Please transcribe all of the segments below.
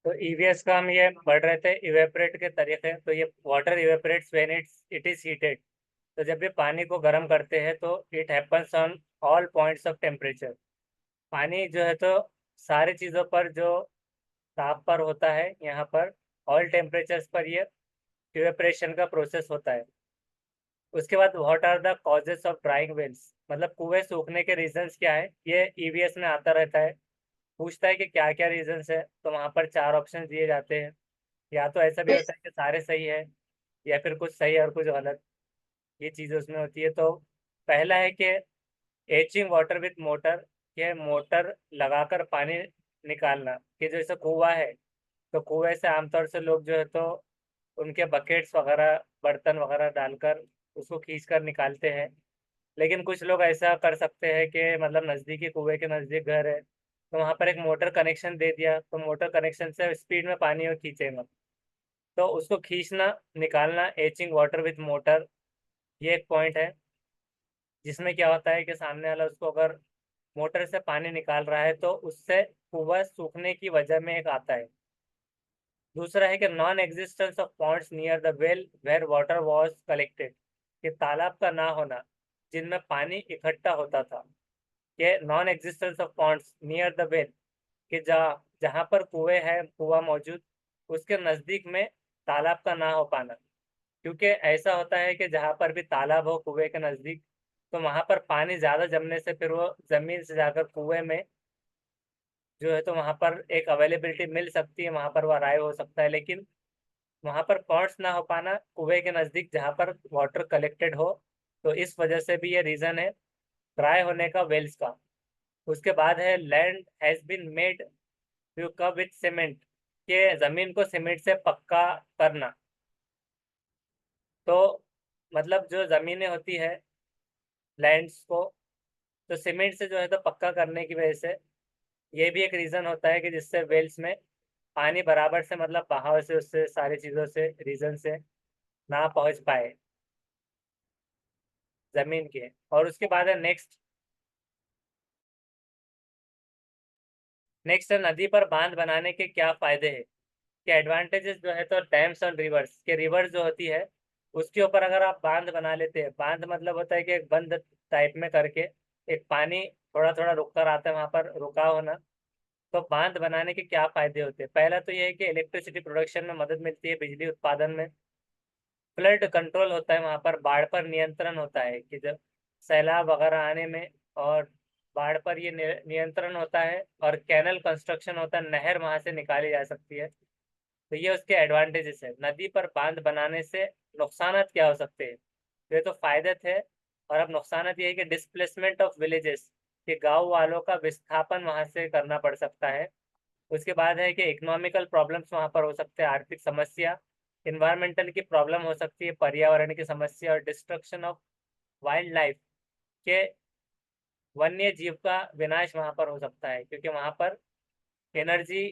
तो ईवीएस का हम ये पढ़ रहे थे इवेपोरेट के तरीके। तो ये water evaporates when it is heated. तो जब भी पानी को गर्म करते हैं तो it happens on all points of temperature. पानी जो है तो सारी चीज़ों पर जो ताप पर होता है, यहाँ पर ऑल टेम्परेचर्स पर ये इवेपोरेशन का प्रोसेस होता है। उसके बाद what are the causes of drying wells, मतलब कुएं सूखने के रीजंस क्या है, ये ईवीएस में आता रहता है। पूछता है कि क्या क्या रीजंस है, तो वहाँ पर 4 ऑप्शन दिए जाते हैं। या तो ऐसा भी होता है कि सारे सही है, या फिर कुछ सही और कुछ गलत, ये चीज़ उसमें होती है। तो पहला है कि एचिंग वाटर विथ मोटर, ये मोटर लगाकर पानी निकालना। कि जैसे कुआं है, तो कुएं से आमतौर से लोग जो है तो उनके बकेट्स वगैरह, बर्तन वगैरह डालकर उसको खींच कर निकालते हैं। लेकिन कुछ लोग ऐसा कर सकते हैं कि मतलब नज़दीकी कुएं के नज़दीक घर है, तो वहाँ पर एक मोटर कनेक्शन दे दिया, तो मोटर कनेक्शन से स्पीड में पानी वो खींचेगा। तो उसको खींचना, निकालना, एचिंग वाटर विथ मोटर, ये एक पॉइंट है। जिसमें क्या होता है कि सामने वाला उसको अगर मोटर से पानी निकाल रहा है तो उससे कुआं सूखने की वजह में एक आता है। दूसरा है कि non existence of ponds near the well where water was collected, कि तालाब का ना होना जिनमें पानी इकट्ठा होता था। कि non existence of ponds near the well, कि जहाँ जहाँ पर कुएं है, कुआं मौजूद, उसके नज़दीक में तालाब का ना हो पाना। क्योंकि ऐसा होता है कि जहाँ पर भी तालाब हो कुएं के नज़दीक, तो वहाँ पर पानी ज़्यादा जमने से फिर वो ज़मीन से जाकर कुएं में जो है तो वहाँ पर एक अवेलेबिलिटी मिल सकती है, वहाँ पर वो अराइव हो सकता है। लेकिन वहाँ पर पॉन्ड्स ना हो पाना कुएं के नज़दीक जहाँ पर वाटर कलेक्टेड हो, तो इस वजह से भी ये रीज़न है ड्राई होने का वेल्स का। उसके बाद है land has been made to cover with cement, के ज़मीन को सीमेंट से पक्का करना। तो मतलब जो ज़मीनें होती है लैंड्स को, तो सीमेंट से जो है तो पक्का करने की वजह से ये भी एक रीज़न होता है कि जिससे वेल्स में पानी बराबर से, मतलब बहाव से, उससे सारी चीज़ों से, रीज़न से ना पहुँच पाए ज़मीन के। और उसके बाद है नेक्स्ट। नेक्स्ट है नदी पर बांध बनाने के क्या फ़ायदे हैं। के एडवांटेजेस जो है तो डैम्स और रिवर्स, के रिवर्स जो होती है उसके ऊपर अगर आप बांध बना लेते हैं, बांध मतलब होता है कि एक बंद टाइप में करके एक पानी थोड़ा थोड़ा रुक कर आता है, वहाँ पर रुका होना। तो बांध बनाने के क्या फायदे होते हैं, पहला तो ये है कि इलेक्ट्रिसिटी प्रोडक्शन में मदद मिलती है, बिजली उत्पादन में। फ्लड कंट्रोल होता है, वहाँ पर बाढ़ पर नियंत्रण होता है कि जब सैलाब वगैरह आने में, और बाढ़ पर ये नियंत्रण होता है। और कैनल कंस्ट्रक्शन होता है, नहर वहाँ से निकाली जा सकती है। तो ये उसके एडवांटेजेस है। नदी पर बांध बनाने से नुकसानात क्या हो सकते हैं, तो ये तो फायदे थे। और अब नुकसानात ये है कि डिस्प्लेसमेंट ऑफ विलेजेस, कि गांव वालों का विस्थापन वहां से करना पड़ सकता है। उसके बाद है कि इकोनॉमिकल प्रॉब्लम्स वहां पर हो सकते हैं, आर्थिक समस्या, इन्वायरमेंटल की प्रॉब्लम हो सकती है, पर्यावरण की समस्या, और डिस्ट्रक्शन ऑफ वाइल्ड लाइफ, के वन्य जीव का विनाश वहां पर हो सकता है। क्योंकि वहां पर एनर्जी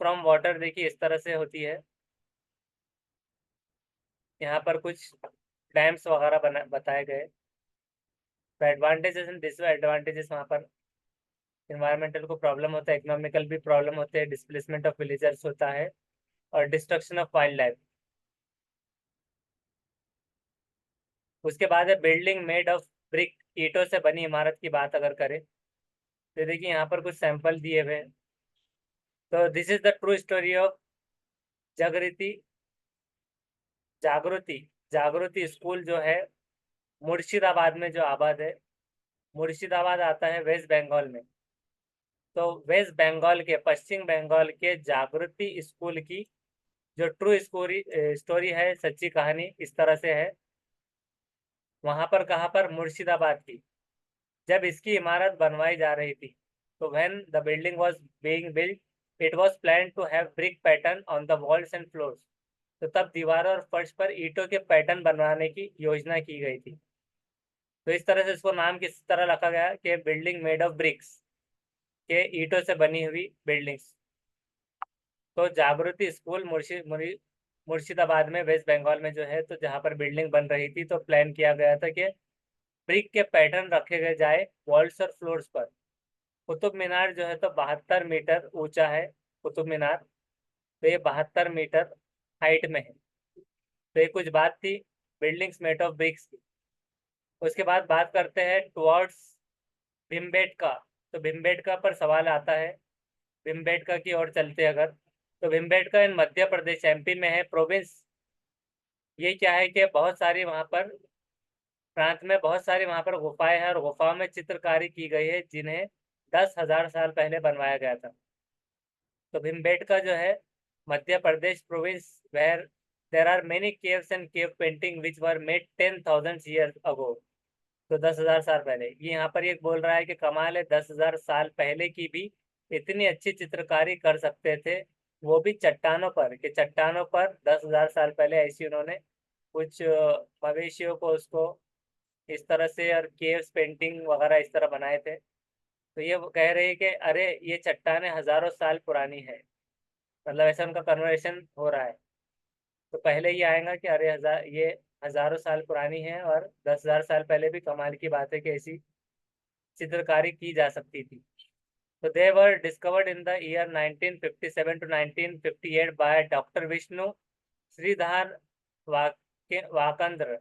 फ्रॉम वाटर देखिए इस तरह से होती है। यहाँ पर कुछ डैम्स वगैरह बताए गए। तो एडवांटेजेस एंड डिसएडवांटेजेस, वहाँ पर इन्वायरमेंटल को प्रॉब्लम होता है, इकोनॉमिकल भी प्रॉब्लम होते हैं, डिस्प्लेसमेंट ऑफ विलेजर्स होता है, और डिस्ट्रक्शन ऑफ वाइल्ड लाइफ। उसके बाद है बिल्डिंग मेड ऑफ ब्रिक, ईंटों से बनी इमारत की बात अगर करें, तो देखिए यहाँ पर कुछ सैंपल दिए हुए हैं। तो this is the true story of जागृति जागृति जागृति स्कूल जो है मुर्शिदाबाद में जो आबाद है। मुर्शिदाबाद आता है वेस्ट बंगाल में। तो वेस्ट बंगाल के, पश्चिम बंगाल के जागृति स्कूल की जो ट्रू स्टोरी स्टोरी है, सच्ची कहानी इस तरह से है। वहां पर, कहाँ पर, मुर्शिदाबाद की, जब इसकी इमारत बनवाई जा रही थी, तो when the building was being built it was plan to have brick pattern on the walls and floors. तो तब दीवारों और फर्श पर ईंटों के पैटर्न बनवाने की योजना की गई थी। तो इस तरह से इसको नाम किस तरह रखा गया कि बिल्डिंग मेड ऑफ ब्रिक्स, के ईंटों से बनी हुई बिल्डिंग्स। तो जागृति स्कूल मुर्शिदाबाद में, वेस्ट बंगाल में जो है, तो जहाँ पर बिल्डिंग बन रही थी, तो प्लान किया गया था कि ब्रिक के पैटर्न रखे गए जाए वॉल्स और फ्लोर्स पर। कुतुब मीनार जो है तो 72 मीटर ऊंचा है कुतुब मीनार। तो ये 72 मीटर हाइट में है। तो ये कुछ बात थी बिल्डिंग्स मेड ऑफ ब्रिक्स की। उसके बाद बात करते हैं टुवर्ड्स भीमबेटका। तो भीमबेटका पर सवाल आता है। भीमबेटका की ओर चलते हैं अगर, तो भीमबेटका इन मध्य प्रदेश एमपी में है प्रोविंस। ये क्या है कि बहुत सारी वहां पर प्रांत में बहुत सारी वहां पर गुफाएं हैं और गुफाओं में चित्रकारी की गई है जिन्हें 10,000 साल पहले बनवाया गया था। तो भीमबेटका जो है Madhya Pradesh province where there are many caves and cave painting which were made 10,000 years ago. तो 10,000 साल पहले ये यहाँ पर ये बोल रहा है कि कमाल है 10,000 साल पहले की भी इतनी अच्छी चित्रकारी कर सकते थे, वो भी चट्टानों पर। कि चट्टानों पर 10,000 साल पहले ऐसी उन्होंने कुछ मवेशियों को उसको इस तरह से और केव्स पेंटिंग वगैरह इस तरह बनाए थे। तो ये वो कह रही है कि अरे ये चट्टानें हजारों साल पुरानी है। मतलब ऐसा उनका कन्वर्सेशन हो रहा है। तो पहले ये आएगा कि अरे ये हजारों साल पुरानी है और 10,000 साल पहले भी कमाल की बात है कि ऐसी चित्रकारी की जा सकती थी। तो they were discovered in the year 1957 to 1958 by doctor Vishnu Shridhar Wakankar.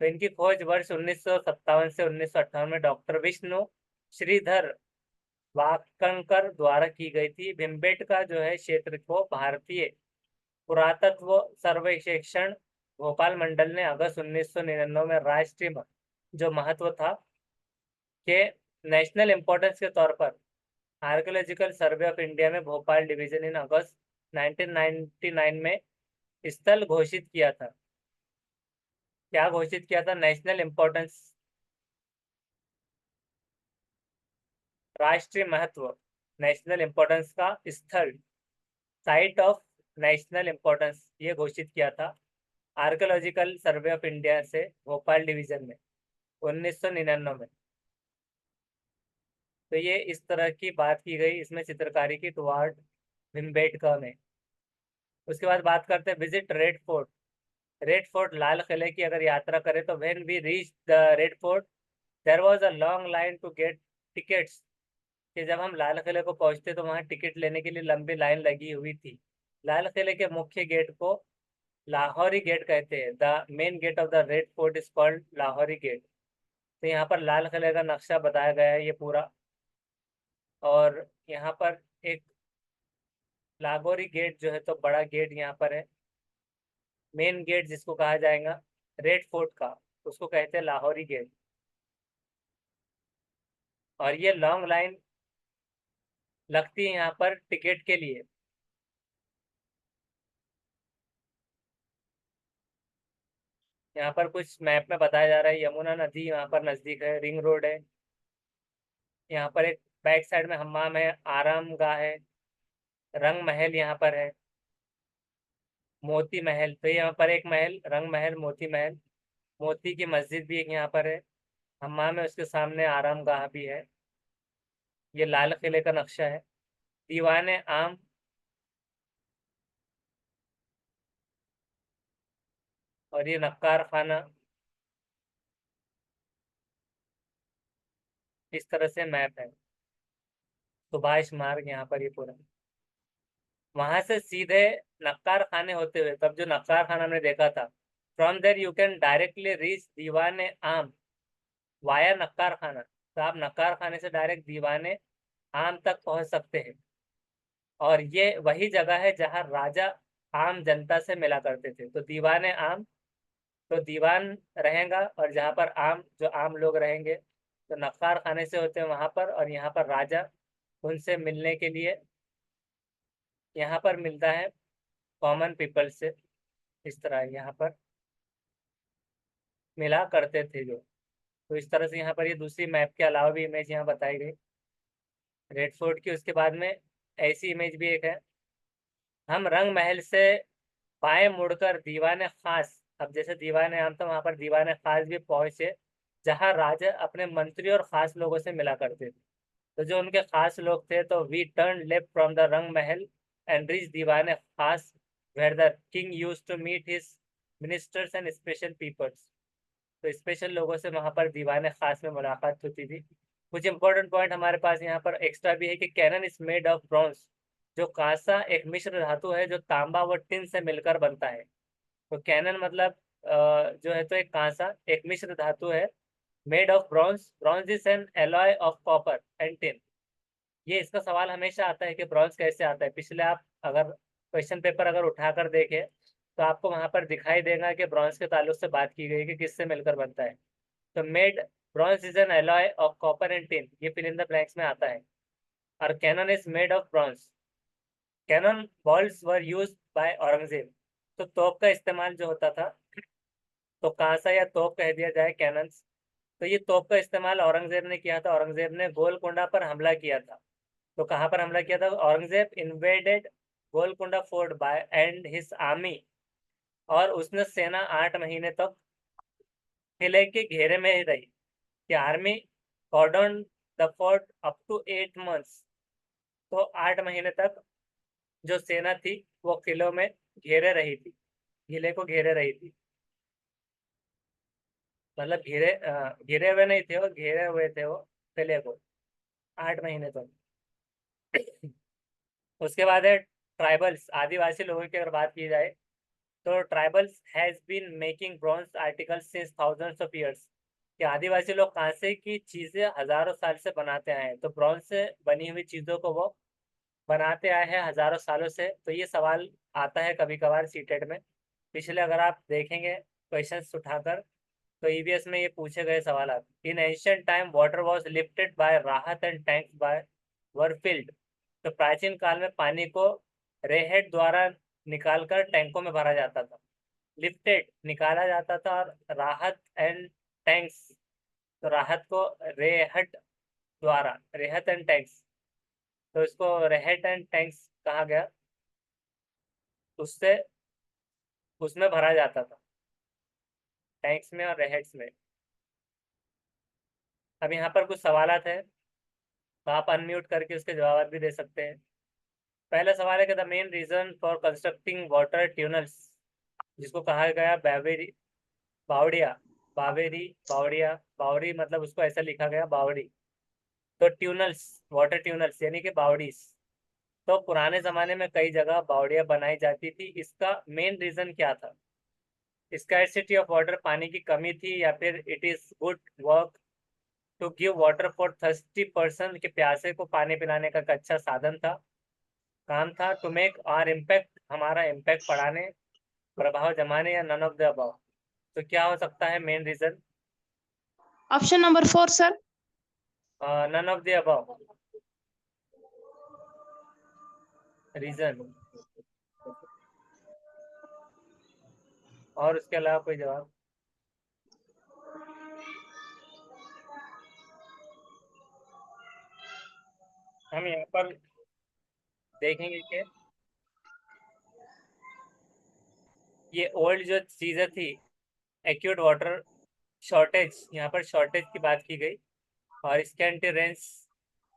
तो इनकी खोज वर्ष 1957 से 1958 में डॉक्टर विष्णु श्रीधर वाकंकर द्वारा की गई थी। भिमबेटका जो है क्षेत्र को भारतीय पुरातत्व सर्वेक्षण भोपाल मंडल ने अगस्त 1999 में राष्ट्रीय जो महत्व था के नेशनल इम्पोर्टेंस के तौर पर आर्कियोलॉजिकल सर्वे ऑफ इंडिया में भोपाल डिवीजन इन अगस्त 1999 में स्थल घोषित किया था। क्या घोषित किया था? नेशनल इम्पोर्टेंस, राष्ट्रीय महत्व, नेशनल इम्पोर्टेंस का स्थल, साइट ऑफ नेशनल इम्पोर्टेंस, ये घोषित किया था आर्कियोलॉजिकल सर्वे ऑफ इंडिया से भोपाल डिवीजन में 1999 में। तो ये इस तरह की बात की गई इसमें चित्रकारी की टुवार्ड भिमबेटका में। उसके बाद बात करते हैं visit red fort. Red fort, लाल किले की अगर यात्रा करें तो when we reach the red fort there was a long line to get tickets. कि जब हम लाल किले को पहुंचते तो वहां टिकट लेने के लिए लंबी लाइन लगी हुई थी। लाल किले के मुख्य गेट को लाहौरी गेट कहते हैं। The main gate of the red fort is called Lahori gate. तो यहाँ पर लाल किले का नक्शा बताया गया है ये पूरा। और यहाँ पर एक लाहौरी गेट जो है तो बड़ा गेट यहाँ पर है। मेन गेट जिसको कहा जाएगा रेड फोर्ट का, उसको कहते हैं लाहौरी गेट। और ये लॉन्ग लाइन लगती है यहाँ पर टिकट के लिए। यहाँ पर कुछ मैप में बताया जा रहा है यमुना नदी यहाँ पर नजदीक है, रिंग रोड है। यहाँ पर एक बैक साइड में हम्माम है, आराम गाह है, रंग महल यहाँ पर है, मोती महल। तो यहाँ पर एक महल रंग महल, मोती महल, मोती की मस्जिद भी एक यहाँ पर है, हम्माम है, उसके सामने आराम गाह भी है। ये लाल किले का नक्शा है। दीवाने आम, और ये नक्कार खाना, इस तरह से मैप है। सुभाष मार्ग यहाँ पर ये पूरा। वहां से सीधे नक्कार खाने होते हुए, तब जो नक्कार खाना हमने देखा था, from there you can directly reach दीवाने आम वाया नक्कार खाना। तो आप नक्कार खाने से डायरेक्ट दीवाने आम तक पहुंच सकते हैं। और ये वही जगह है जहाँ राजा आम जनता से मिला करते थे। तो दीवाने आम, तो दीवान रहेगा और जहाँ पर आम जो आम लोग रहेंगे, तो नक्कार खाने से होते हैं वहां पर। और यहाँ पर राजा उनसे मिलने के लिए यहाँ पर मिलता है कॉमन पीपल से। इस तरह यहाँ पर मिला करते थे जो। तो इस तरह से यहाँ पर ये दूसरी मैप के अलावा भी इमेज यहाँ बताई गई रेड फोर्ट की। उसके बाद में ऐसी इमेज भी एक है, हम रंग महल से बाएं मुड़कर दीवाने खास, अब जैसे दीवाने आम था वहां पर दीवाने खास भी पहुंचे जहां राजा अपने मंत्री और खास लोगों से मिला करते थे। तो जो उनके खास लोग थे, तो we turn left from the Rang Mahal and reach Diwane Khas where the king use to meet his ministers and special peoples. तो स्पेशल लोगों से वहां पर दीवाने खास में मुलाकात होती थी। कुछ इंपॉर्टेंट पॉइंट हमारे पास यहाँ पर एक्स्ट्रा भी है कि cannon is made of bronze, जो कांसा एक मिश्र धातु है जो तांबा व टिन से मिलकर बनता है। तो कैनन मतलब जो है तो एक कांसा एक मिश्र धातु है, made of bronze, bronze is an alloy of copper and tin. ये इसका सवाल हमेशा आता है कि ब्रॉन्ज कैसे आता है। पिछले आप अगर क्वेश्चन पेपर अगर उठाकर देखें तो आपको वहां पर दिखाई देगा कि ब्रॉन्ज के ताल्लुक से बात की गई कि किससे मिलकर बनता है। तो made bronze is an alloy of copper and tin, ये फिल इन द ब्लैंक्स में आता है। और cannon is made of bronze. Cannon balls were used by Aurangzeb. तो तोप का इस्तेमाल जो होता था, तो कांसा या तोप कह दिया जाए कैनन्स, तो ये तोप का इस्तेमाल औरंगजेब ने किया था। औरंगजेब ने गोलकोंडा पर हमला किया था। तो कहाँ पर हमला किया था? Aurangzeb invaded Golconda fort by and his army, और उसने सेना 8 महीने तक किले के घेरे में ही रही। कि army cordon the fort up to 8 months. तो 8 महीने तक जो सेना थी वो किलों में घेरे रही थी, किले को घेरे रही थी। मतलब घिरे हुए नहीं थे वो, घेरे हुए थे वो किले को 8 महीने तक। उसके बाद है ट्राइबल्स, आदिवासी लोगों की अगर बात की जाए तो tribals has been making bronze articles since thousands of years. कि आदिवासी लोग कांसे की चीजें हजारों साल से बनाते आए हैं, तो ब्रॉन्ज से बनी हुई चीजों को वो बनाते आए हैं हजारों सालों से। तो ये सवाल आता है कभी कभार सीटेट में। पिछले अगर आप देखेंगे क्वेश्चंस उठाकर तो ईवीएस में ये पूछे गए सवाल आते। In ancient time water was lifted by rahat and tanks by were filled. तो प्राचीन काल में पानी को रेहेड द्वारा निकालकर टैंकों में भरा जाता था। लिफ्टेड निकाला जाता था, और राहत एंड टैंक्स, तो राहत को रेहट द्वारा, रेहत एंड टैंक्स, तो इसको रेहट एंड टैंक्स कहा गया। उससे उसमें भरा जाता था, टैंक्स में और रेहेट्स में। अब यहाँ पर कुछ सवालात है, तो आप अनम्यूट करके उसके जवाब भी दे सकते हैं। पहला सवाल है कि the main reason for constructing water tunnels, जिसको कहा गया बावेरी, बावड़िया, बावेरी, बावड़िया, बावड़ी मतलब उसको ऐसा लिखा गया बावड़ी। तो ट्यूनल्स, वाटर ट्यूनल्स यानी कि बावड़ीज। तो पुराने जमाने में कई जगह बावड़ियां बनाई जाती थी, इसका मेन रीजन क्या था? स्कैरसिटी ऑफ वाटर, पानी की कमी थी, या फिर it is good work to give water for thirsty person, के प्यासे को पानी पिलाने का एक अच्छा साधन था, काम था। टू मेक आर इम्पैक्ट, हमारा इम्पैक्ट बढ़ाने, प्रभाव जमाने, या नन ऑफ द अबव। तो क्या हो सकता है main reason? Option number 4 sir. None of the above reason. और उसके अलावा कोई जवाब? हम यहाँ पर देखेंगे कि ये ओल्ड जो चीजें थी, एक्यूट वाटर शॉर्टेज, यहाँ पर शॉर्टेज की बात की गई। और स्कैंटी रेंस,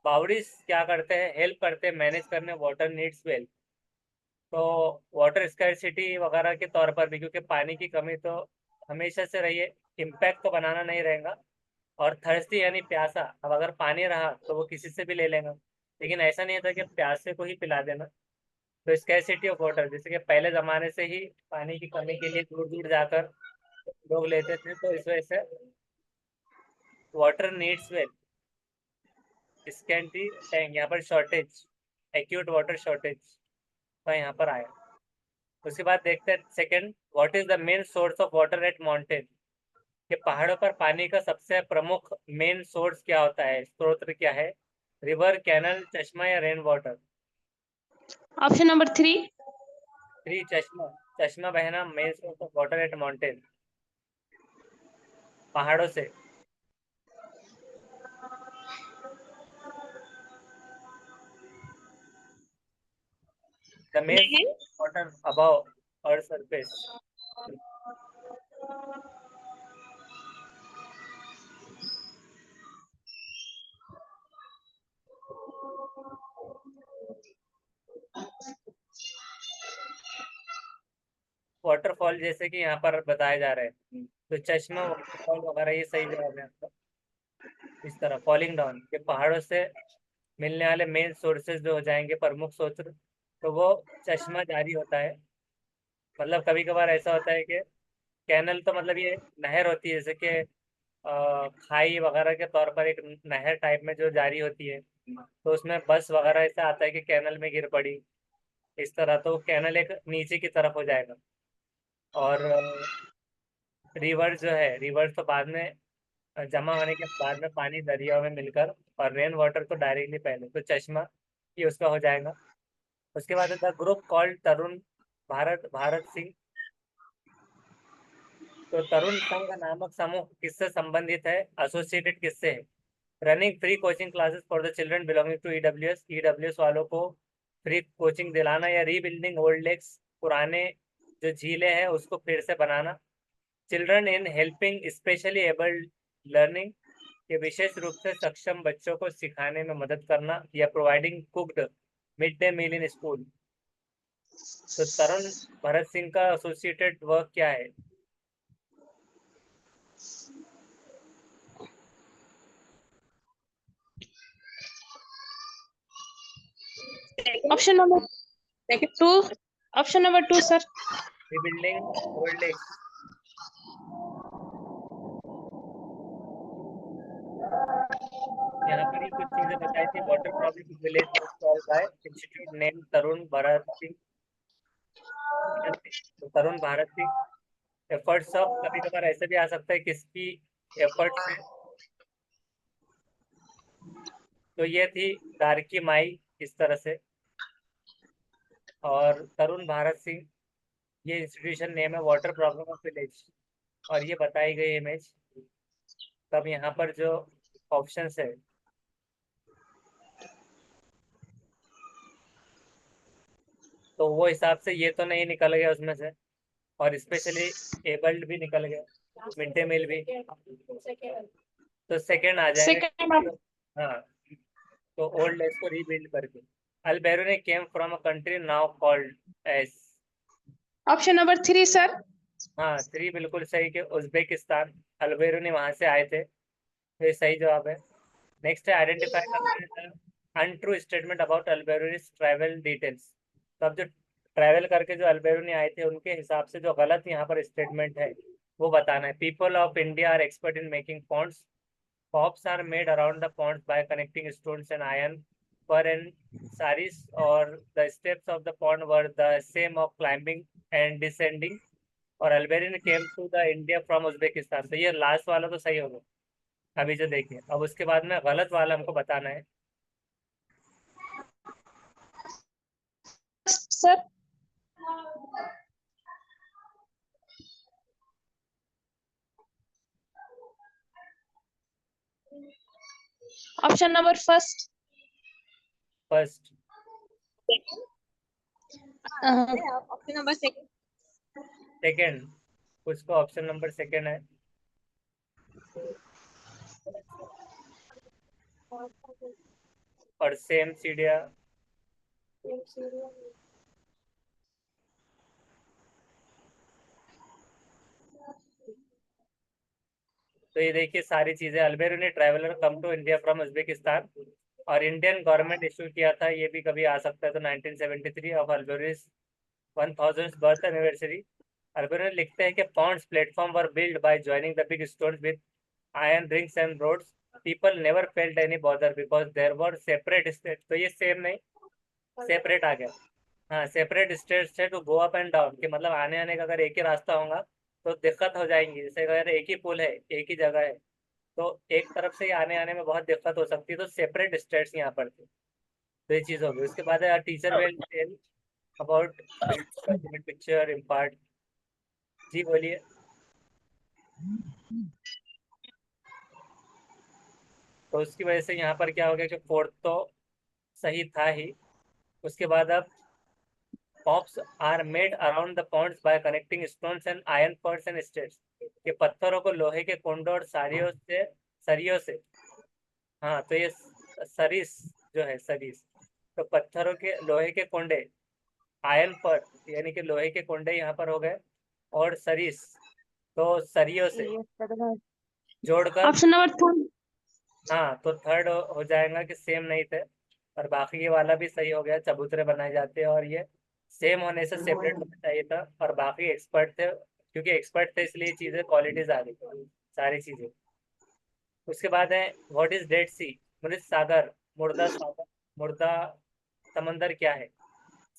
बाउडीज क्या करते हैं? हेल्प करते हैं मैनेज करने वाटर नीड्स वेल। तो वाटर स्कैरसिटी वगैरह के तौर पर भी, क्योंकि पानी की कमी तो हमेशा से रही है, इम्पैक्ट तो बनाना नहीं रहेगा। और थर्स्टी यानी प्यासा, अब अगर पानी रहा तो वो किसी से भी ले लेगा, लेकिन ऐसा नहीं होता कि प्यासे को ही पिला देना। तो स्कैरसिटी ऑफ वाटर, जैसे कि पहले जमाने से ही पानी की कमी के लिए दूर दूर जाकर लोग लेते थे, तो इस वजह से water needs well, scanty tank, यहाँ पर शॉर्टेज, एक्यूट वाटर शॉर्टेज का यहाँ पर आया। उसके बाद देखते हैं second, what is the main source of water at mountain. कि पहाड़ों पर पानी का सबसे प्रमुख मेन सोर्स क्या होता है, स्रोत क्या है? रिवर, कैनल, चश्मा, या रेन वाटर? Option number 3। 3 चश्मा, चश्मा बहना main source of water at mountain, पहाड़ों से। द मेन नहीं। Water above earth surface. Waterfall जैसे कि यहाँ पर बताए जा रहे हैं, तो चश्मा, वाटरफॉल वगैरह ये सही जवाब है आपका। इस तरह फॉलिंग डाउन, ये पहाड़ों से मिलने वाले मेन सोर्सेज जो हो जाएंगे, प्रमुख स्रोत, तो वो चश्मा जारी होता है। मतलब कभी कभार ऐसा होता है कि कैनल तो मतलब ये नहर होती है, जैसे कि खाई वगैरह के तौर पर एक नहर टाइप में जो जारी होती है, तो उसमें बस वगैरह ऐसा आता है कि कैनल में गिर पड़ी, इस तरह तो कैनल एक नीचे की तरफ हो जाएगा। और रिवर जो है, रिवर तो बाद में जमा होने के बाद में पानी दरियाओं में मिलकर, और रेन वाटर तो डायरेक्टली पहले, तो चश्मा ये उसका हो जाएगा। उसके बाद द ग्रुप कॉल्ड तरुण भारत सिंह। तो तरुण संघ नामक समूह किससे संबंधित है, एसोसिएटेड किससे है? Running free coaching classes for the children belonging to EWS, EWS वालों को फ्री कोचिंग दिलाना, या रीबिल्डिंग ओल्ड लेक्स, पुराने जो झीलें हैं उसको फिर से बनाना, children in helping specially abled learning, ये विशेष रूप से सक्षम बच्चों को सिखाने में मदद करना, या providing cooked mid day meal in school. तो तरुण भरत सिंह का एसोसिएटेड वर्क क्या है? Option number two. Option number two, sir. Rebuilding old lakes. यहाँ पर ही कुछ चीजें बताई थी। Water problem village was solved by institute name Tarun Bharat Singh. तो तरुण भारत सिंह एफर्ट्स ऑफ, कभी कभार ऐसे भी आ सकता है किसकी एफर्ट्स है, तो ये थी गार्की माई, इस तरह से। और तरुण भारत सिंह ये इंस्टीट्यूशन नेम है वाटर प्रॉब्लम ऑफ विलेज, और ये बताई गई इमेज। तब यहाँ पर जो ऑप्शंस है, तो वो हिसाब से ये तो नहीं निकल गया उसमें से, और स्पेशली एबल्ड भी निकल गया, मिड डे मील भी, तो सेकंड आ Second. जाएगा। हाँ, तो ओल्ड एज को रीबिल्ड करके। Alberuni came from a country now called age. Option number three, sir. हाँ, थ्री बिल्कुल सही के उज्बेकिस्तान, अल्बेरुनी वहां से आए थे, तो ये सही जवाब है। नेक्स्ट है identify untrue statement about Alberuni's travel details. तो अब जो ट्रैवल करके जो अल्बेरुनी आए थे उनके हिसाब से जो गलत यहाँ पर स्टेटमेंट है वो बताना है। People of India are expert in making ponds, pops are made around the ponds by connecting stones and iron per and saris, or the steps of the pond were the same of climbing and descending, और Alberuni came to the India from Uzbekistan. तो ये last वाला तो सही होगा अभी जो देखिए। अब उसके बाद में गलत वाला हमको बताना है। Sir. Option number first. First, Option number second. Second, कुछ को ऑप्शन नंबर सेकंड है। और सेम सीढ़िया, तो ये देखिए सारी चीजें। Alberuni traveller come to India from Uzbekistan, और इंडियन गवर्नमेंट इशू किया था, ये भी कभी आ सकता है, तो 1973 of Alberuni's 1000th birth anniversary. Alberuni लिखते हैं कि ponds platform were build by joining the big stones with iron rings and rods, people never felt any bother because there were separate state. तो ये सेम नहीं, separate आ गया। हाँ, separate states है to go up and down, कि मतलब आने आने का अगर एक ही रास्ता होगा तो दिक्कत हो जाएंगी। जैसे अगर एक ही पुल है, एक ही जगह है, तो एक तरफ से ही आने आने में बहुत दिक्कत हो सकती है, तो सेपरेट स्टेट्स यहाँ पर थे। तो ये चीज़ होगी। उसके बाद है teacher will tell about picture impart. जी बोलिए। तो उसकी वजह से यहाँ पर क्या हो गया कि फोर्थ तो सही था ही। उसके बाद अब pops are made around the ponds by connecting stones and iron bars and states, के पत्थरों को लोहे के कुंडों और सरियों से, हाँ तो ये सरिस जो है, सरिस, तो पत्थरों के लोहे के कुंडे, आयरन पर यानी कि लोहे के कुंडे यहाँ पर हो गए, और सरिस तो सरियों से जोड़कर। Option number two. हाँ, तो थर्ड हो जाएगा कि सेम नहीं थे, और बाकी ये वाला भी सही हो गया, चबूतरे बनाए जाते हैं, और ये सेम होने से सेपरेट होना चाहिए था, और बाकी एक्सपर्ट थे, क्योंकि एक्सपर्ट थे इसलिए चीज़ें क्वालिटीज आ गई सारी चीज़ें। उसके बाद है व्हाट इज डेड सी, मृत सागर, मुर्दा सागर, मुर्दा समंदर क्या है।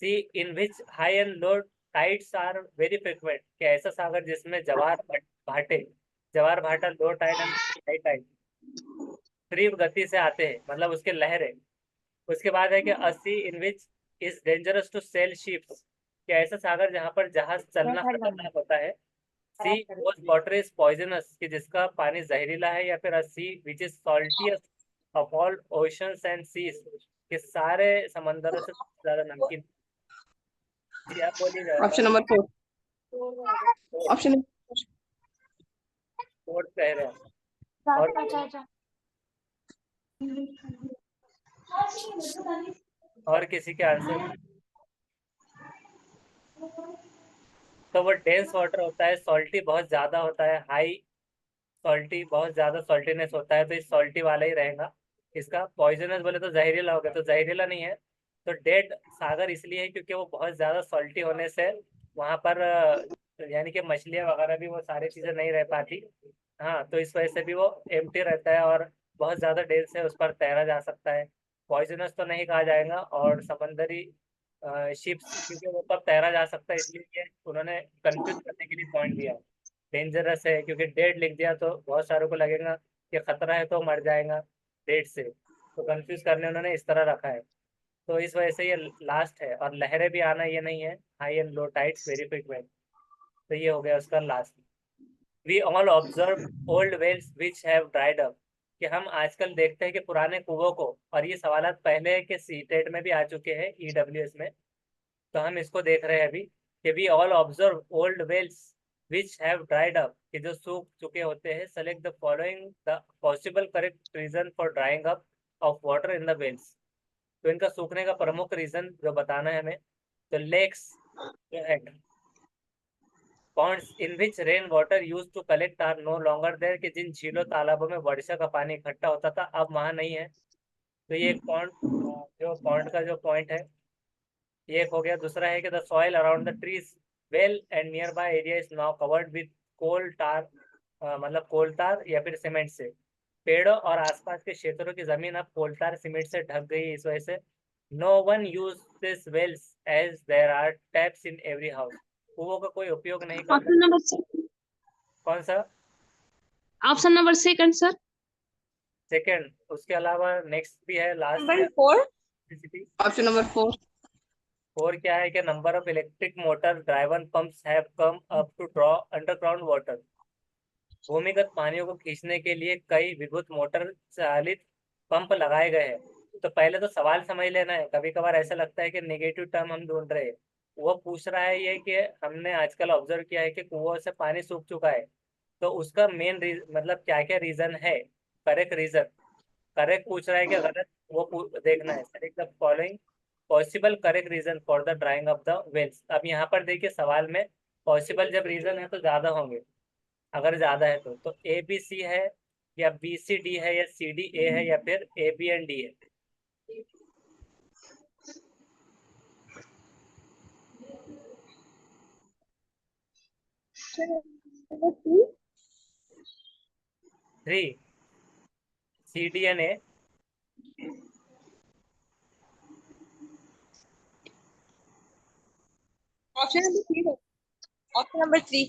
Sea in which high and low tides are very frequent, क्या ऐसा सागर जिसमें भाटे, जवार भाटा, low tide and high tide तीव्र गति से आते हैं, मतलब उसके लहरें। उसके बाद है कि a sea in which is dangerous to sail ships, क्या ऐसा सागर जहां पर जहाज चलना खतरनाक होता है। Sea whose water is poisonous, कि जिसका पानी जहरीला है, या फिर sea which is saltiest of all oceans and seas, के सारे समंदरों से ज्यादा नमकीन। जी आप बोलिए जरा। Option number 4। ऑप्शन फोर्थ कह रहे हैं, और और किसी के आंसर। तो वो डेंस वाटर होता है, सॉल्टी बहुत ज्यादा होता है, हाई सॉल्टी, बहुत ज्यादा सॉल्टीनेस होता है, तो इस सॉल्टी वाला ही रहेगा। इसका पॉइजनस बोले तो जहरीला हो गया, तो जहरीला नहीं है। तो डेड सागर इसलिए है क्योंकि वो बहुत ज्यादा सॉल्टी होने से वहां पर यानी कि मछलियां वगैरह भी वो सारी चीजें नहीं रह पाती। हाँ, तो इस वजह से भी वो एम्प्टी रहता है, और बहुत ज्यादा देर से उस पर तैरा जा सकता है। पॉइजनस तो नहीं कहा जाएगा, और समंदरी शिप्स क्योंकि वो पर तैरा जा सकता है, इसलिए ये उन्होंने कंफ्यूज करने के लिए पॉइंट दिया। डेंजरस है क्योंकि डेड लिख दिया तो बहुत सारों को लगेगा कि खतरा है तो मर जाएगा डेड से, तो कंफ्यूज करने उन्होंने इस तरह रखा है। तो इस वजह से ये लास्ट है, और लहरें भी आना ये नहीं है, high and low tides very frequent, तो ये हो गया उसका last. We all observe old wells which have dried up, कि हम आजकल देखते हैं कि पुराने कुओं को, और ये सवालात पहले के सीटेट में भी आ चुके हैं ईडब्ल्यूएस में, तो हम इसको देख रहे हैं अभी कि we all observe old wells which have dried up, कि जो सूख चुके होते हैं। Select the following the possible correct reason for drying up of water in the wells, तो इनका सूखने का प्रमुख रीजन जो बताना है हमें। तो लेक्स जो है, ponds in which rain water use to collect are no longer there, कि जिन झीलों तालाबों में वर्षा का पानी इकट्ठा होता था अब वहां नहीं है। तो ये एक पॉन्ड, जो पॉन्ड का जो पॉइंट है ये एक हो गया। दूसरा है कि the soil around the trees well and nearby area is now covered with coal tar, मतलब कोल तार या फिर सीमेंट से। पेड़ों और आसपास के क्षेत्रों की जमीन अब कोलतार सीमेंट से ढक गई है, इस वजह से no one use this wells as there are taps in every house, कुओं का कोई उपयोग नहीं करता। ऑप्शन नंबर कौन सा? Option number second sir. Second, उसके अलावा नेक्स्ट भी है, लास्ट नंबर है 4। इलेक्ट्रिसिटी। Option number 4। और क्या है कि number of electric motor driven pumps have come up to draw underground water, भूमिगत पानियों को खींचने के लिए कई विद्युत मोटर चालित पंप लगाए गए हैं। तो पहले तो सवाल समझ लेना है, कभी कभार ऐसा लगता है कि नेगेटिव टर्म हम ढूंढ रहे हैं। वो पूछ रहा है ये कि हमने आजकल ऑब्जर्व किया है कि कुओं से पानी सूख चुका है, तो उसका मेन मतलब क्या क्या रीजन है, करेक्ट रीजन, करेक्ट पूछ रहा है कि गलत, वो देखना है। Select the following possible correct reason for the drying of the wells. अब यहाँ पर देखिए सवाल में पॉसिबल जब रीजन है तो ज्यादा होंगे, अगर ज्यादा है तो ए बी सी है, या बी सी डी है, या सी डी ए है, या फिर ए बी एंड डी है। Three, C D and A. Option number 3। Option number 3।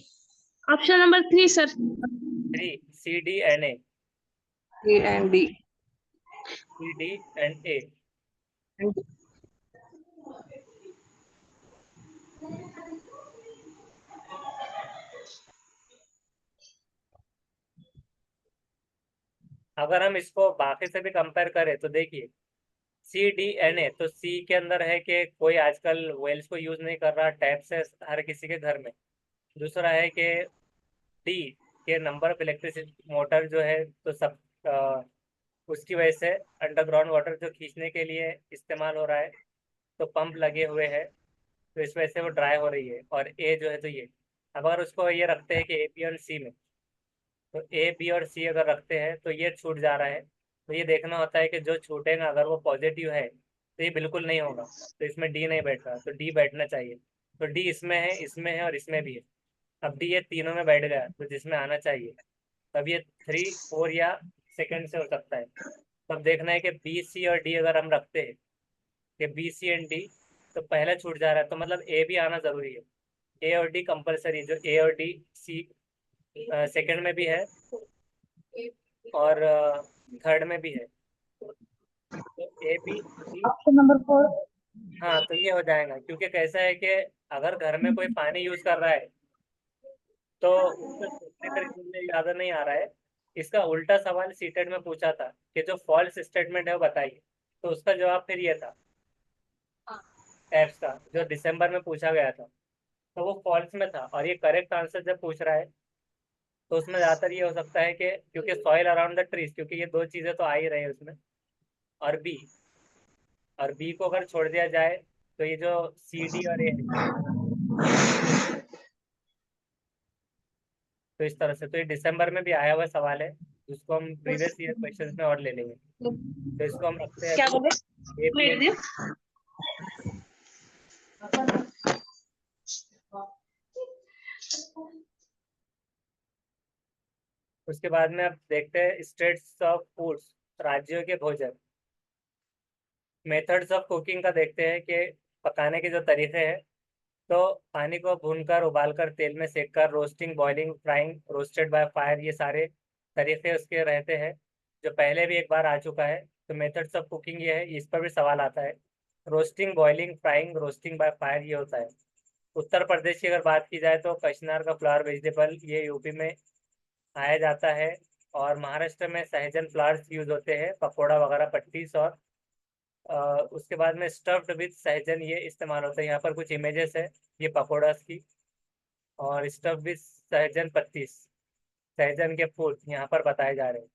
Option number 3 sir. Three, C D and A, A and D. C D and A. अगर हम इसको बाकी से भी कंपेयर करें तो देखिए सी डी एन ए, तो सी के अंदर है कि कोई आजकल वेल्स को यूज नहीं कर रहा, टैप से हर किसी के घर में। दूसरा है कि डी के नंबर ऑफ इलेक्ट्रिसिटी मोटर जो है तो सब उसकी वजह से अंडरग्राउंड वाटर जो खींचने के लिए इस्तेमाल हो रहा है, तो पंप लगे हुए हैं, तो इस वजह से वो ड्राई हो रही है। और ए जो है तो ये, अब अगर उसको ये रखते हैं कि ए बी और सी में, तो ए बी और सी अगर रखते हैं तो ये छूट जा रहा है, तो ये देखना होता है कि जो छूटेगा अगर वो पॉजिटिव है तो ये बिल्कुल नहीं होगा, तो इसमें डी नहीं बैठ रहा, तो डी बैठना चाहिए। तो डी इसमें है और इसमें भी है। अब डी ये तीनों में बैठ गया तो जिसमें आना चाहिए, तब ये 3 4 या सेकंड से हो सकता है। तब देखना है कि बी सी और डी अगर हम रखते हैं कि बी सी एंड डी, तो पहला छूट जा रहा है तो मतलब ए भी आना जरूरी है। ए और डी कंपलसरी, जो ए और डी सी सेकंड में भी है और थर्ड में भी है, तो A B C. Option number 4। हाँ तो ये हो जाएगा, क्योंकि कैसा है कि अगर घर में कोई पानी यूज कर रहा है तो उसको छूटने का रीजन मुझे याद नहीं आ रहा है। इसका उल्टा सवाल सीटेट में पूछा था कि जो फॉल्स स्टेटमेंट है वो बताइए, तो उसका जवाब फिर ये था एप्स का, जो दिसंबर में पूछा गया था, तो वो फॉल्स में था। और ये करेक्ट आंसर जब पूछ रहा है तो उसमें ज्यादातर ये हो सकता है कि क्योंकि सॉइल अराउंड द ट्रीज, क्योंकि ये दो चीजें तो आ ही रही है उसमें। और बी, और बी को अगर छोड़ दिया जाए तो ये जो सी डी और ए है, तो इस तरह से तो ये दिसंबर में भी आया हुआ सवाल है, जिसको हम प्रीवियस ईयर क्वेश्चंस में और ले लेंगे। तो इसको हम रखते हैं क्या अभी बोले? ए बी प्लेट एंड दियो। सी। उसके बाद में अब देखते हैं स्टेट्स ऑफ फूड्स, राज्यों के भोजन। मेथड्स ऑफ कुकिंग का देखते हैं कि पकाने के जो तरीके हैं, तो पानी को भूनकर, उबालकर, तेल में सेककर, roasting, boiling, frying, roasted by fire, ये सारे तरीके उसके रहते हैं, जो पहले भी एक बार आ चुका है। तो मेथड्स ऑफ कुकिंग ये है, इस पर भी सवाल आता है। Roasting, boiling, frying, roasting bye fire, ये होता है। उत्तर प्रदेश की अगर बात की जाए तो कचनार का फ्लावर वेजिटेबल, ये यूपी में खाया जाता है। और महाराष्ट्र में सहजन फ्लावर्स यूज होते हैं, पकौड़ा वगैरह, पट्टीस। और उसके बाद में स्टफ्ड विद सहजन ये इस्तेमाल होता है। यहाँ पर कुछ इमेजेस है ये पकौड़ास की, और स्टफ्ड विद सहजन पत्तीस, सहजन के फूल यहाँ पर बताए जा रहे हैं।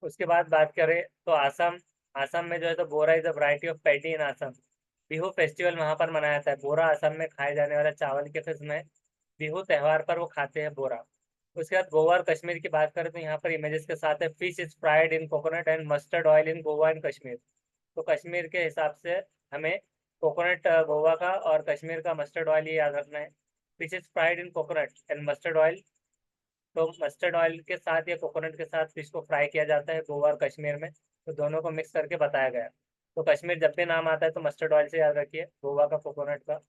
उसके बाद बात करें तो आसाम, आसाम में जो है तो bora is a variety of paddy in Assam. Bihu festival वहाँ पर मनाया जाता है। बोरा आसाम में खाए जाने वाला चावल के किस्म है। बिहू त्योहार पर वो खाते हैं बोरा। उसके बाद गोवा और कश्मीर की बात करें तो यहाँ पर इमेजेस के साथ है, fish is fried in coconut and mustard oil in Goa and Kashmir. तो कश्मीर के हिसाब से हमें कोकोनट गोवा का और कश्मीर का मस्टर्ड ऑयल ये याद रखना है। Fish is fried in coconut and mustard oil, तो मस्टर्ड ऑयल के साथ या कोकोनट के साथ फिश को फ्राई किया जाता है गोवा और कश्मीर में, तो दोनों को मिक्स करके बताया गया। तो कश्मीर जब भी नाम आता है तो मस्टर्ड ऑयल से याद रखिए, गोवा का कोकोनट का।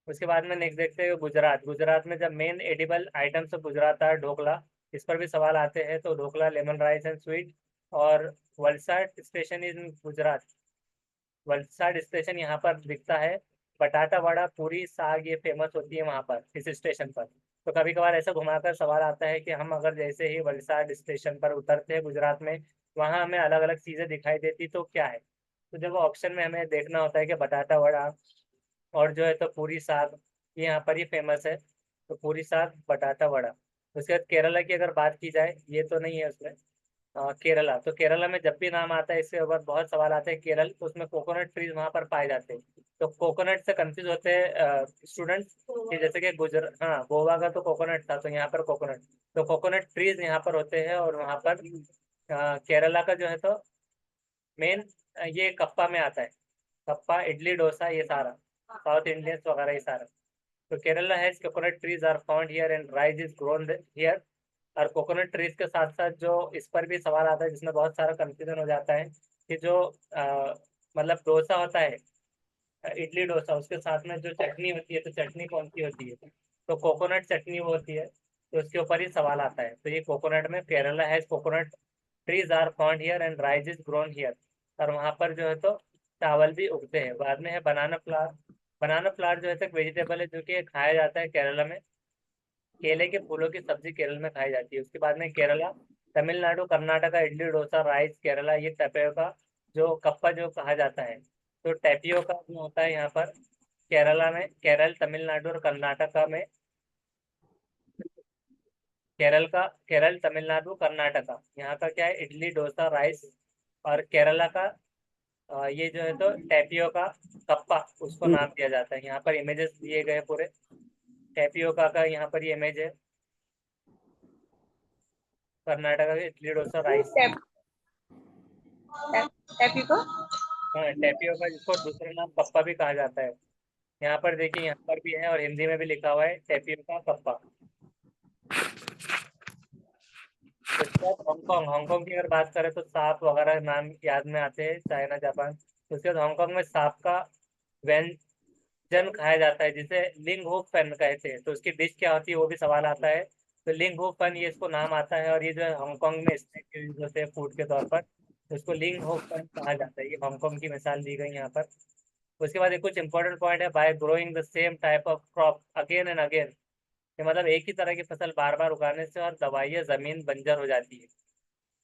उसके बाद में नेक्स्ट देखते हैं गुजरात। गुजरात में जब main edible items of Gujarat है ढोकला, इस पर भी सवाल आते हैं। तो dhokla, lemon rice and sweet. और Valsad station in Gujarat, Valsad station यहाँ पर दिखता है। बटाटा वड़ा, पूरी, साग, ये फेमस होती है वहाँ पर इस स्टेशन पर। तो कभी कभार ऐसा घुमाकर सवाल आता है कि हम अगर जैसे ही वलसाड स्टेशन पर उतरते हैं गुजरात में, वहाँ हमें अलग अलग चीज़ें दिखाई देती तो क्या है। तो जब ऑप्शन में हमें देखना होता है कि बटाटा वड़ा और जो है तो पूरी साग, ये यहाँ पर ही फेमस है। तो पूरी साग, बटाटा वड़ा। उसके बाद केरला की अगर बात की जाए, ये तो नहीं है उसमें। केरला, तो केरला में जब भी नाम आता है इसके ऊपर बहुत सवाल आते हैं। केरल, तो उसमें कोकोनट ट्रीज वहां पर पाए जाते हैं। तो कोकोनट से कंफ्यूज होते हैं स्टूडेंट्स कि जैसे कि हाँ, गोवा का तो कोकोनट था, तो यहाँ पर कोकोनट, तो कोकोनट ट्रीज यहाँ पर होते हैं। और वहाँ पर केरला का जो है तो मेन ये कप्पा में आता है। कप्पा, इडली, डोसा, ये सारा साउथ इंडियंस वगैरह ये सारा। तो Kerala has coconut trees are found here and rice is grown here. और कोकोनट ट्रीज के साथ साथ जो इस पर भी सवाल आता है, जिसमें बहुत सारा कंफ्यूजन हो जाता है कि जो मतलब डोसा होता है, इडली डोसा, उसके साथ में जो चटनी होती है, तो चटनी कौन सी होती है, तो कोकोनट चटनी वो होती है। तो उसके ऊपर ही सवाल आता है। तो ये कोकोनट में Kerala has coconut trees are found here and rice is grown here. और वहाँ पर जो है तो चावल भी उगते हैं। बाद में है बनाना फ्लावर। बनाना फ्लावर जो है तो एक वेजिटेबल है जो कि खाया जाता है केरला में। केले के फूलों की सब्जी केरल में खाई जाती है। उसके बाद में केरला, तमिलनाडु, कर्नाटका, इडली डोसा, राइस, केरला, ये टैपियोका, जो कप्पा जो कहा जाता है। तो टैपियोका जो होता है यहाँ पर केरला में, केरल, तमिलनाडु और कर्नाटका में, केरल, तमिलनाडु, कर्नाटका, यहाँ का क्या है, इडली डोसा, राइस। और केरला का ये जो है तो टैपियोका, कप्पा, उसको नाम दिया जाता है। यहाँ पर इमेजेस दिए गए पूरे टैपियोका का, यहाँ पर ये इमेज है। कर्नाटका में इडली डोसा राइस। टेपिको। हाँ, टेपियोका, जिसको दूसरा नाम पप्पा भी कहा जाता है। यहाँ पर देखिए, यहाँ पर भी है और हिंदी में भी लिखा हुआ है टेपियोका पप्पा। उसके बाद हांगकांग, हांगकांग की अगर बात करें तो सांप वगैरह नाम याद में आते हैं, चाइना जापान। उसके बाद हांगकांग में सांप का व्यंजन खाया जाता है जिसे लिंग हो फन कहते हैं। तो उसकी डिश क्या होती है वो भी सवाल आता है। तो लिंग हो फन ये इसको नाम आता है, और ये जो है हांगकांग में स्नैक यूज होते हैं फूड के तौर पर, तो इसको लिंग हो फन कहा जाता है। ये हांगकांग की मिसाल दी गई यहाँ पर। उसके बाद एक कुछ इंपॉर्टेंट पॉइंट है, bye growing the same type of crop again and again. ये मतलब एक ही तरह की फसल बार बार उगाने से और दवाइयाँ जमीन बंजर हो जाती है।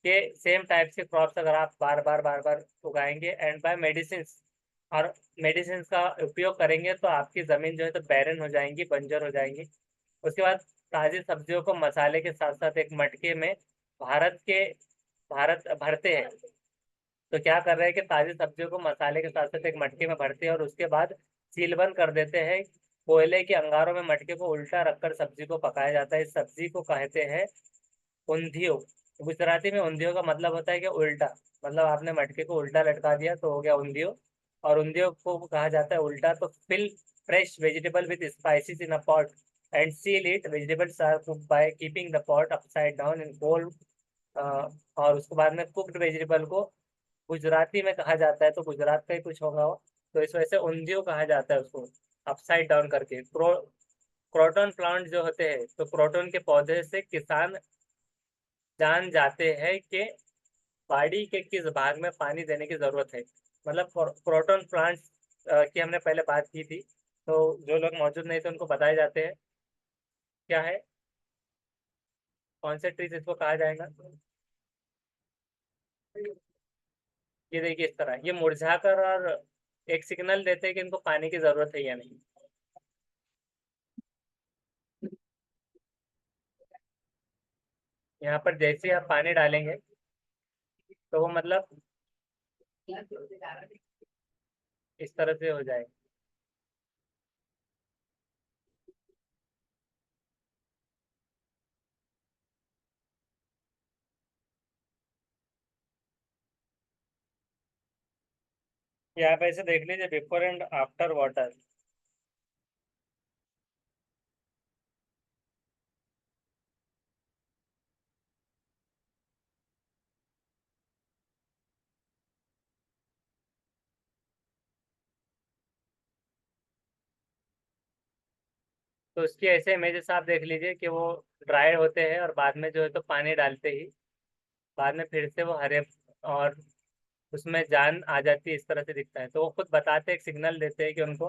कि सेम टाइप के क्रॉप्स अगर आप बार बार उगाएंगे एंड बाय मेडिसिन, और मेडिसिन का उपयोग करेंगे तो आपकी ज़मीन जो है तो बैरन हो जाएंगी, बंजर हो जाएंगी। उसके बाद ताज़ी सब्जियों को मसाले के साथ साथ एक मटके में भारत भरते हैं। तो क्या कर रहे हैं कि ताज़ी सब्जियों को मसाले के साथ साथ एक मटके में भरते हैं और उसके बाद सीलबंद कर देते हैं। कोयले के अंगारों में मटके को उल्टा रखकर सब्जी को पकाया जाता है। इस सब्जी को कहते हैं ऊंधियो। गुजराती में ऊंधियो का मतलब होता है कि उल्टा, मतलब आपने मटके को उल्टा लटका दिया तो हो गया ऊंधियो। और ऊंधियो को कहा जाता है उल्टा। तो fill fresh vegetable with spices in a pot and seal it. Vegetables are cooked by keeping the pot upside down in cold. और उसके बाद में कुक्ड वेजिटेबल को गुजराती में कहा जाता है, तो गुजरात का ही कुछ होगा वो। तो इस वजह से ऊंधियो कहा जाता है उसको, अपसाइड डाउन करके। क्रोटन प्लांट जो होते हैं, तो क्रोटन के पौधे से किसान जान जाते हैं कि बाड़ी के किस भाग में पानी देने की जरूरत है। मतलब क्रोटन प्लांट्स की हमने पहले बात की थी, तो जो लोग मौजूद नहीं थे उनको बताए जाते हैं क्या है, कौन से ट्रीज इसको कहा जाएगा। ये देखिए इस तरह ये मुरझाकर और एक सिग्नल देते हैं कि इनको पानी की जरूरत है या नहीं। यहाँ पर जैसे ही आप पानी डालेंगे तो वो मतलब इस तरह से हो जाएगा। ये आप ऐसे देख लीजिए, बिफोर एंड आफ्टर वाटर। तो उसकी ऐसे इमेजेस आप देख लीजिए कि वो ड्राई होते हैं और बाद में जो है तो पानी डालते ही बाद में फिर से वो हरे और उसमें जान आ जाती है, इस तरह से दिखता है। तो वो खुद बताते हैं, एक सिग्नल देते हैं कि उनको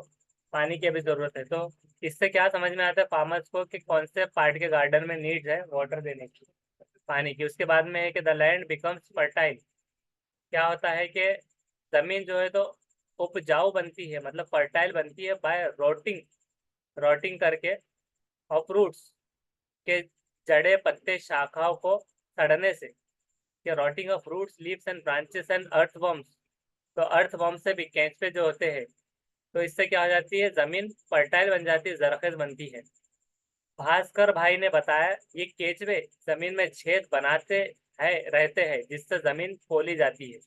पानी की अभी जरूरत है। तो इससे क्या समझ में आता है फार्मर्स को कि कौन से पार्ट के गार्डन में नीड्स है वाटर देने की, पानी की। उसके बाद में है कि द लैंड बिकम्स फर्टाइल। क्या होता है कि जमीन जो है तो उपजाऊ बनती है, मतलब फर्टाइल बनती है बाय रोटिंग, रोटिंग करके, और फ्रूट्स के जड़े पत्ते शाखाओं को सड़ने से, या rotting of roots leaves and branches and earthworms. तो अर्थवर्म से भी केंचुए जो होते हैं, तो इससे क्या हो जाती है जमीन फर्टाइल बन जाती है, जरखेज बनती है। भास्कर भाई ने बताया ये केंचुए जमीन में छेद बनाते हैं रहते हैं जिससे जमीन खोली जाती है।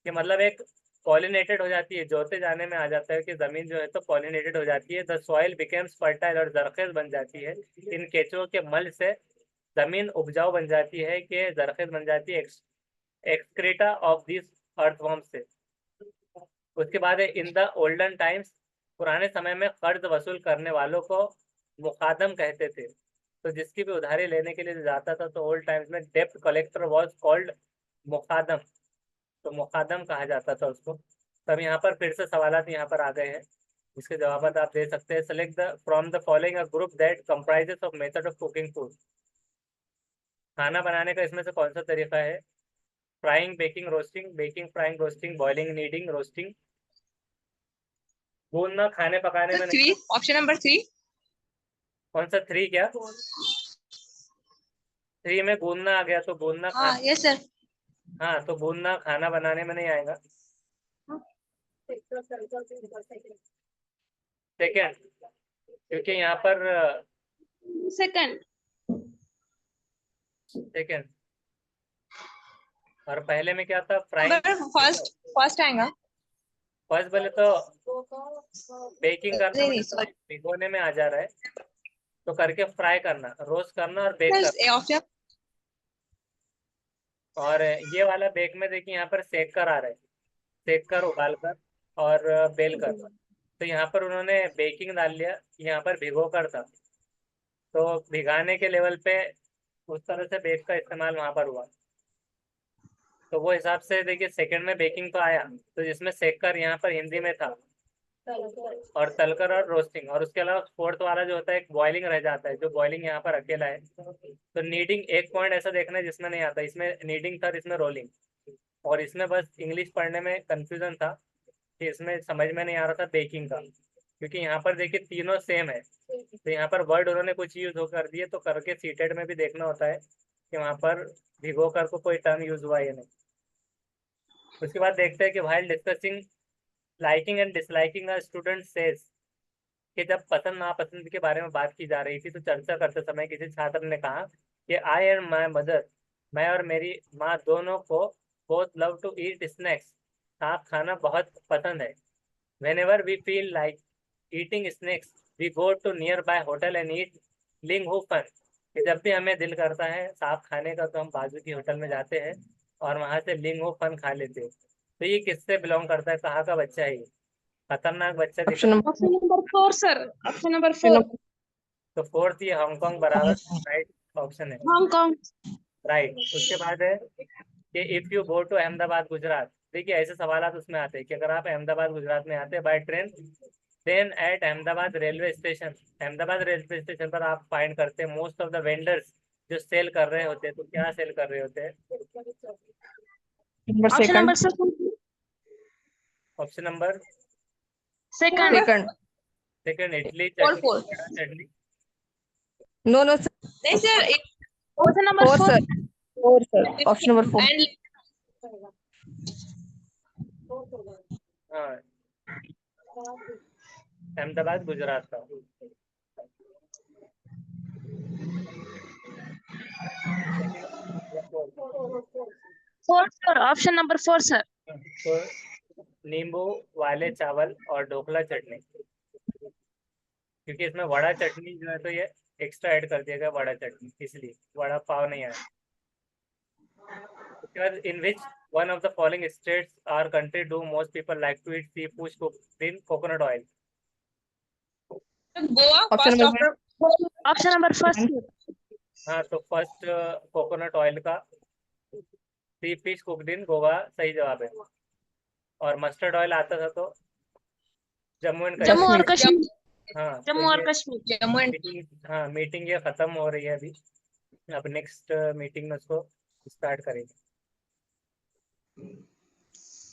कि मतलब एक पॉलिनेटेड हो जाती है, जोते जाने में आ जाता है कि जमीन जो है तो पॉलिनेटेड हो जाती है। द सॉइल बिकेम्स फर्टाइल और जरखेज बन जाती है। इन केंचुओं के मल से जमीन उपजाऊ बन जाती है, कि जरखेज बन जाती है एक्सक्रीटा ऑफ दिस अर्थवर्म से। उसके बाद है इन द ओल्डन टाइम्स। पुराने समय में कर्ज वसूल करने वालों को मुकादम कहते थे। तो जिसकी भी उधारी लेने के लिए जाता था तो ओल्ड टाइम्स में डेप्ट कलेक्टर वाज कॉल्ड मुकादम। तो मुकादम कहा जाता था उसको। तब यहाँ पर फिर से सवालात यहाँ पर आ गए हैं, इसके जवाब आप दे सकते हैं। Select the from the following a group that comprises of method of cooking food. खाना बनाने का इसमें से कौन सा तरीका है। Frying, baking, roasting, baking, frying, roasting, boiling, kneading, roasting. भूनना खाने पकाने में नहीं। Three, option number three. कौन सा थ्री क्या, थ्री में भूनना आ गया, तो भूनना हाँ, खाना। Yes sir. हाँ, तो भूनना खाना बनाने में नहीं आएगा। सेकेंड, क्योंकि यहाँ पर सेकंड। सेकेंड और पहले में क्या था, फ्राइंग। फर्स्ट आएगा। फर्स्ट बोले तो बेकिंग करना, नहीं मतलब सॉरी, भिगोने में आ जा रहा है, तो करके फ्राई करना, रोस्ट करना और बेक करना। ऑप्शन। और ये वाला बेक में देखिए यहाँ पर सेक कर आ रहा है, सेक कर, उबाल कर और बेल कर। तो यहाँ पर उन्होंने बेकिंग डाल लिया, यहाँ पर भिगो कर था, तो भिगाने के लेवल पे उस तरह से बेक का इस्तेमाल वहां पर हुआ। तो वो हिसाब से देखिए सेकंड में बेकिंग तो आया, तो जिसमें सेक कर यहाँ पर हिंदी में था, और तलकर और रोस्टिंग। और उसके अलावा फोर्थ वाला जो होता है, एक बॉइलिंग रह जाता है, जो बॉइलिंग यहाँ पर अकेला है। तो नीडिंग एक पॉइंट ऐसा देखना है जिसमें नहीं आता, इसमें नीडिंग था, इसमें रोलिंग। और इसमें बस इंग्लिश पढ़ने में कंफ्यूजन था कि इसमें समझ में नहीं आ रहा था बेकिंग का, क्योंकि यहाँ पर देखिए तीनों सेम है, तो यहाँ पर वर्ड उन्होंने कुछ यूज हो कर दिए, तो करके सीटेड में भी देखना होता है कि वहाँ पर भिगो कर को कोई टर्म यूज हुआ या नहीं। उसके बाद देखते हैं कि while discussing liking and disliking a student says, कि जब पसंद नापसंद के बारे में बात की जा रही थी, तो चर्चा करते समय किसी छात्र ने कहा कि आई एंड माई मदर, मैं और मेरी माँ दोनों को both love to eat snacks, साथ खाना बहुत पसंद है। Whenever we feel like eating snacks, we go to nearby hotel and eat ling hu fun, कि जब भी हमें दिल करता है साफ खाने का, तो हम बाजू की होटल में जाते हैं और वहां से लिंग हो फन खा लेते हैं। तो ये किससे बिलोंग करता है, कहाँ का बच्चा है ये? खतरनाक बच्चा दिख ऑप्शन रहा है। Number option number 4 sir, option number option 4। Number तो फोर्थ ये हांगकांग बराबर राइट ऑप्शन है, हांगकांग। राइट। उसके बाद है कि if you go to Ahmedabad Gujarat, देखिए ऐसे सवाल उसमें आते हैं कि अगर आप अहमदाबाद गुजरात में आते हैं by train, then at Ahmedabad railway station, Ahmedabad railway station पर आप फाइंड करते हैं मोस्ट ऑफ द वेंडर्स जो सेल कर रहे होते हैं। तो क्या सेल कर रहे होते हैं? Option second number sir, option number second. Second second, idli four chutney, four. Vada chutney. No no नहीं sir, option number four 4 sir, four sir, option number 4। And हाँ, अहमदाबाद गुजरात का। 4 सर, ऑप्शन नंबर 4 सर। तो नींबू वाले चावल और ढोकला चटनी, क्योंकि इसमें वड़ा चटनी जो है, तो ये एक्स्ट्रा ऐड कर दिया गया वड़ा चटनी, इसलिए वड़ा पाव नहीं आया। उसके बाद in which one of the following states or country do most people like to eat sea food cooked in coconut oil? Goa option first, number option number first. हाँ, तो फर्स्ट कोकोनट ऑयल का sea fish cooked in Goa सही जवाब है। और mustard oil आता था तो जम्मू एंड जम्मू और कश्मीर। कश्मीर। हाँ, तो जम्मू और ये कश्मीर। जम्मू एंड मीटिंग, हाँ मीटिंग ये खत्म हो रही है अभी, अब नेक्स्ट मीटिंग में उसको स्टार्ट करेंगे।